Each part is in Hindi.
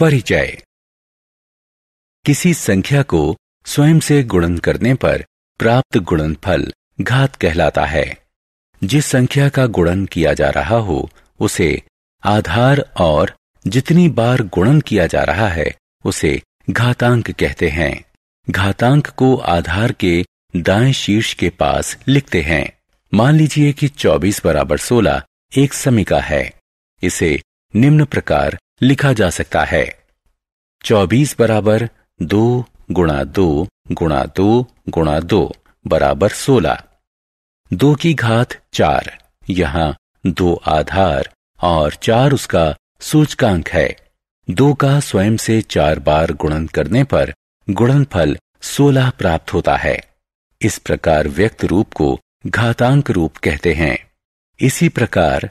परिचय। किसी संख्या को स्वयं से गुणन करने पर प्राप्त गुणनफल घात कहलाता है। जिस संख्या का गुणन किया जा रहा हो उसे आधार और जितनी बार गुणन किया जा रहा है उसे घातांक कहते हैं। घातांक को आधार के दाएं शीर्ष के पास लिखते हैं। मान लीजिए कि 24 बराबर 16 एक समीका है। इसे निम्न प्रकार लिखा जा सकता है। 24 बराबर 2 गुणा 2 गुणा 2 गुणा 2 बराबर 16। 2 की घात 4, यहाँ 2 आधार और 4 उसका सूचकांक है। 2 का स्वयं से 4 बार गुणन करने पर गुणनफल 16 प्राप्त होता है। इस प्रकार व्यक्त रूप को घातांक रूप कहते हैं। इसी प्रकार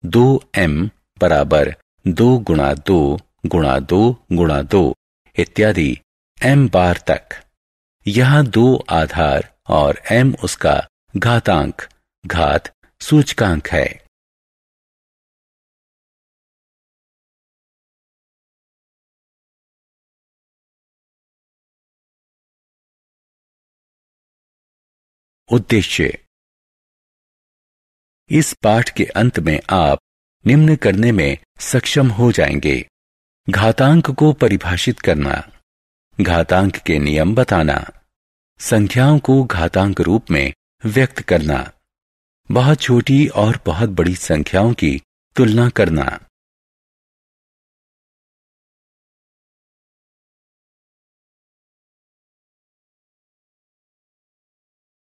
2m बराबर 2 गुणा 2 गुणा 2 गुणा 2 इत्यादि m बार तक। यहाँ 2 आधार और m उसका घातांक घात सूचकांक है। उद्देश्य। इस पाठ के अंत में आप निम्न करने में सक्षम हो जाएंगे: घातांक को परिभाषित करना, घातांक के नियम बताना, संख्याओं को घातांक रूप में व्यक्त करना, बहुत छोटी और बहुत बड़ी संख्याओं की तुलना करना।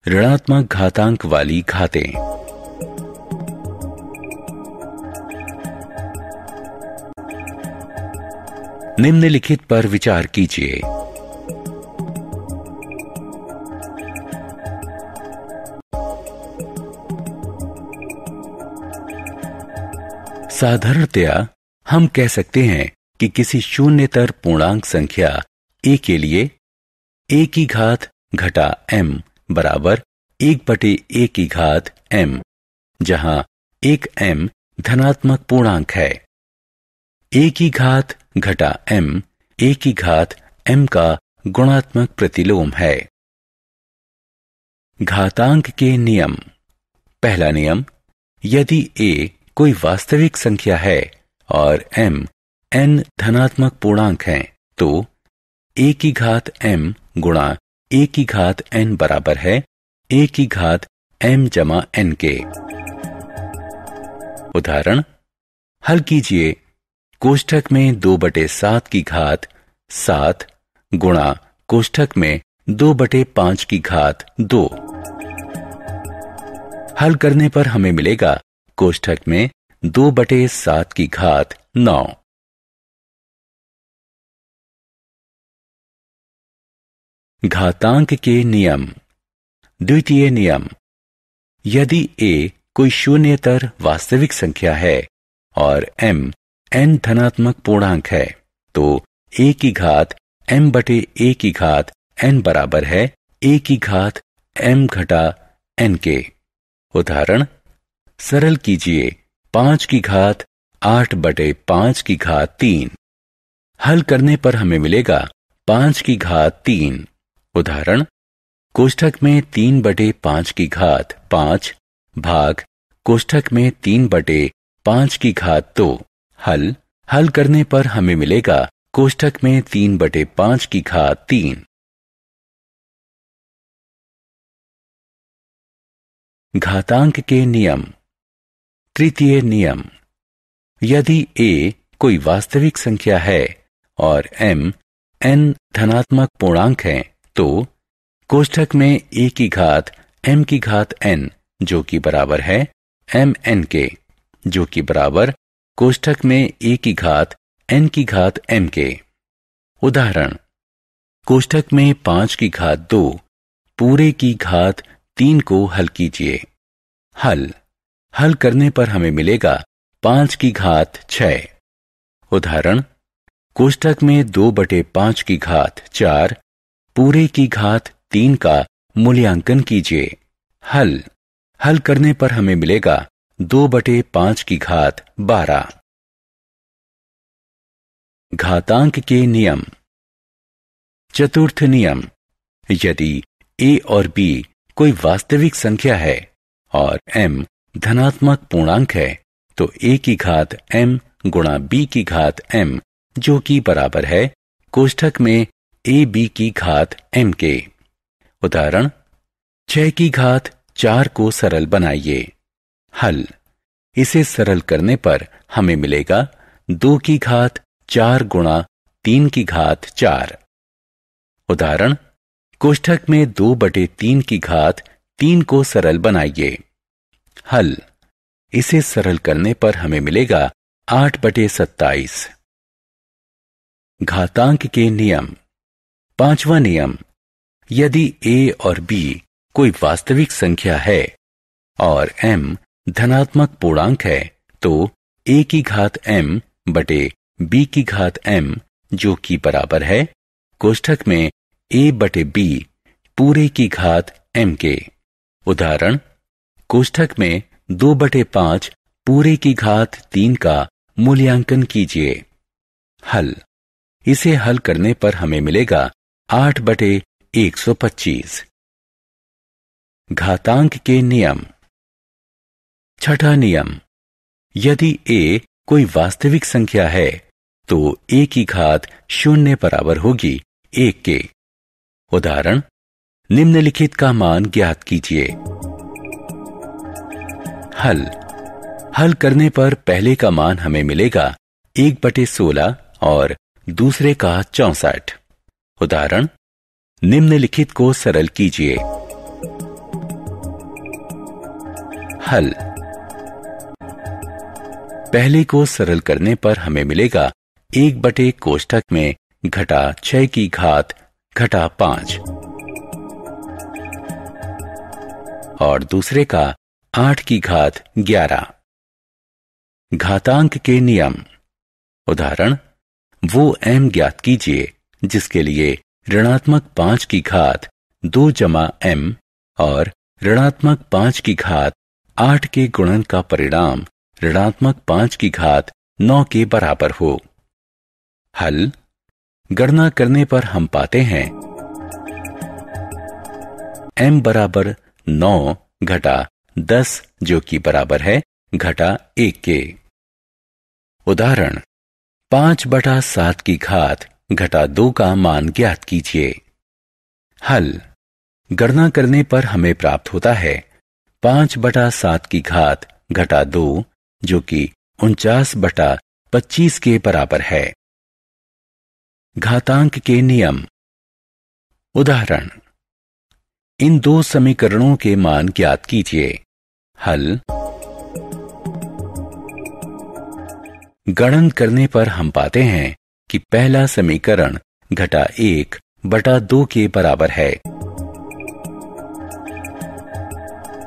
ऋणात्मक घातांक वाली घातें। निम्नलिखित पर विचार कीजिए। साधारणतया हम कह सकते हैं कि किसी शून्यतर पूर्णांक संख्या a के लिए a की घात घटा m बराबर 1/a की घात m, जहां एक m धनात्मक पूर्णांक है। a की घात घटा m a की घात m का गुणात्मक प्रतिलोम है। घातांक के नियम। पहला नियम, यदि a कोई वास्तविक संख्या है और m n धनात्मक पूर्णांक हैं तो a की घात m गुणा a की घात n बराबर है a की घात m जमा n के। उदाहरण, हल कीजिए। कोष्ठक में 2/7 की घात 7 गुणा कोष्ठक में 2/5 की घात 2। हल करने पर हमें मिलेगा कोष्ठक में 2/7 की घात 9। घातांक के नियम। द्वितीय नियम, यदि a कोई शून्यतर वास्तविक संख्या है और m n धनात्मक पूर्णांक है तो a की घात m/a की घात n बराबर है a की घात m घटा n के। उदाहरण, सरल कीजिए। 5 की घात 8/5 की घात 3। हल करने पर हमें मिलेगा 5 की घात 3। उदाहरण, कोष्ठक में 3/5 की घात 5 भाग कोष्ठक में 3/5 की घात 2। हल करने पर हमें मिलेगा कोष्ठक में 3/5 की घात 3। घातांक के नियम। तृतीय नियम, यदि a कोई वास्तविक संख्या है और m n धनात्मक पूर्णांक हैं तो कोष्ठक में a की घात m की घात n जो कि बराबर है m n के, जो कि बराबर कोष्ठक में a की घात n की घात m के। उदाहरण, कोष्ठक में 5 की घात 2 पूरे की घात 3 को हल कीजिए। हल करने पर हमें मिलेगा 5 की घात 6। उदाहरण, कोष्ठक में 2/5 की घात 4 पूरे की घात 3 का मूल्यांकन कीजिए। हल करने पर हमें मिलेगा 2/5 की घात 12। घातांक के नियम। चतुर्थ नियम, यदि a और b कोई वास्तविक संख्या है और m धनात्मक पूर्णांक है तो a की घात m गुणा b की घात m, जो कि बराबर है कोष्ठक में ab की घात m के। उदाहरण, 6 की घात 4 को सरल बनाइए। हल, इसे सरल करने पर हमें मिलेगा 2 की घात 4 गुणा 3 की घात 4। उदाहरण, कोष्ठक में 2/3 की घात 3 को सरल बनाइए। हल, इसे सरल करने पर हमें मिलेगा 8/27। घातांक के नियम। पांचवा नियम, यदि a और b कोई वास्तविक संख्या है और m धनात्मक पूर्णांक है तो a की घात m बटे b की घात m, जो कि बराबर है कोष्ठक में a बटे b पूरे की घात m के। उदाहरण, कोष्ठक में 2/5 पूरे की घात 3 का मूल्यांकन कीजिए। हल, इसे हल करने पर हमें मिलेगा 8/125। घातांक के नियम। छठा नियम, यदि a कोई वास्तविक संख्या है तो a की घात 0 बराबर होगी 1 के। उदाहरण, निम्नलिखित का मान ज्ञात कीजिए। हल करने पर पहले का मान हमें मिलेगा 1/16 और दूसरे का 64। उदाहरण, निम्नलिखित को सरल कीजिए। हल, पहले को सरल करने पर हमें मिलेगा 1 कोष्ठक में घटा 6 की घात घटा 5 और दूसरे का 8 की घात 11। घातांक के नियम। उदाहरण, वो m ज्ञात कीजिए जिसके लिए ऋणात्मक 5 की घात 2 जमा m और ऋणात्मक 5 की घात 8 के गुणन का परिणाम ऋणात्मक 5 की घात 9 के बराबर हो। हल, गणना करने पर हम पाते हैं m बराबर 9 घटा 10, जो कि बराबर है घटा 1 के। उदाहरण, 5/7 की घात घटा 2 का मान ज्ञात कीजिए। हल, गणना करने पर हमें प्राप्त होता है 5/7 की घात घटा 2, जो कि 49/25 के बराबर है। घातांक के नियम। उदाहरण, इन दो समीकरणों के मान ज्ञात कीजिए। हल, गणन करने पर हम पाते हैं कि पहला समीकरण घटा 1/2 के बराबर है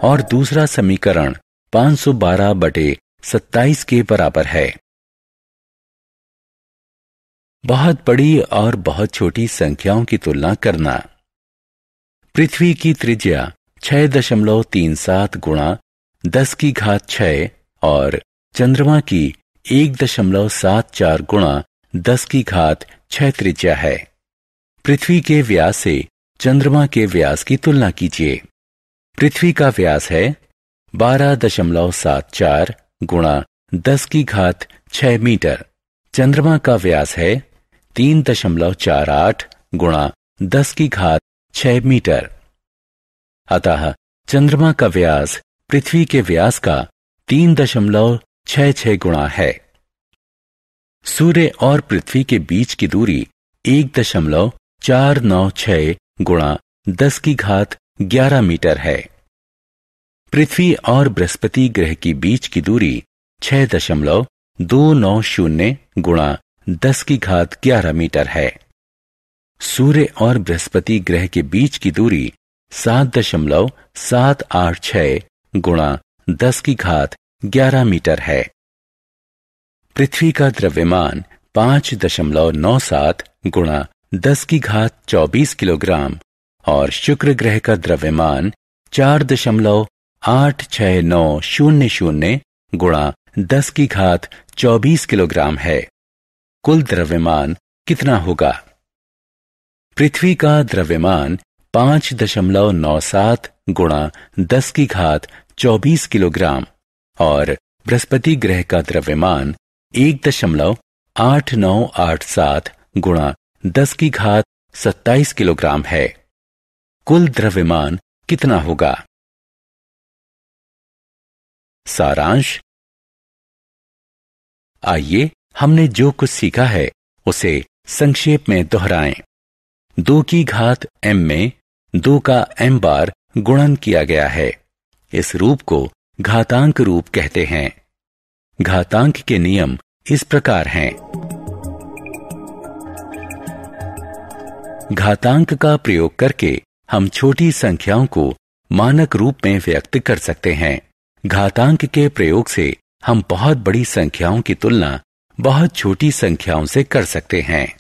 और दूसरा समीकरण 512/27 के बराबर है। बहुत बड़ी और बहुत छोटी संख्याओं की तुलना करना। पृथ्वी की त्रिज्या 6.37 गुणा 10 की घात 6 और चंद्रमा की 1.74 गुणा 10 की घात 6 त्रिज्या है। पृथ्वी के व्यास से चंद्रमा के व्यास की तुलना कीजिए। पृथ्वी का व्यास है 12.74 गुणा 10 की घात 6 मीटर। चंद्रमा का व्यास है 3.48 गुणा 10 की घात 6 मीटर। अतः चंद्रमा का व्यास पृथ्वी के व्यास का 3.66 गुणा है। सूर्य और पृथ्वी के बीच की दूरी 1.496 गुणा 10 की घात 11 मीटर है। पृथ्वी और बृहस्पति ग्रह के बीच की दूरी 6.290 गुणा 10 की घात 11 मीटर है। सूर्य और बृहस्पति ग्रह के बीच की दूरी 7.786 गुणा 10 की घात 11 मीटर है। पृथ्वी का द्रव्यमान 5.97 गुणा 10 की घात 24 किलोग्राम और शुक्र ग्रह का द्रव्यमान 4.86900 गुणा 10 की घात 24 किलोग्राम है। कुल द्रव्यमान कितना होगा? पृथ्वी का द्रव्यमान 5.97 गुणा 10 की घात 24 किलोग्राम और बृहस्पति ग्रह का द्रव्यमान 1.8987 गुणा 10 की घात 27 किलोग्राम है। कुल द्रव्यमान कितना होगा? सारांश। आइए हमने जो कुछ सीखा है उसे संक्षेप में दोहराएं। 2 की घात m में 2 का m बार गुणन किया गया है। इस रूप को घातांक रूप कहते हैं। घातांक के नियम इस प्रकार हैं। घातांक का प्रयोग करके हम छोटी संख्याओं को मानक रूप में व्यक्त कर सकते हैं। घातांक के प्रयोग से हम बहुत बड़ी संख्याओं की तुलना बहुत छोटी संख्याओं से कर सकते हैं।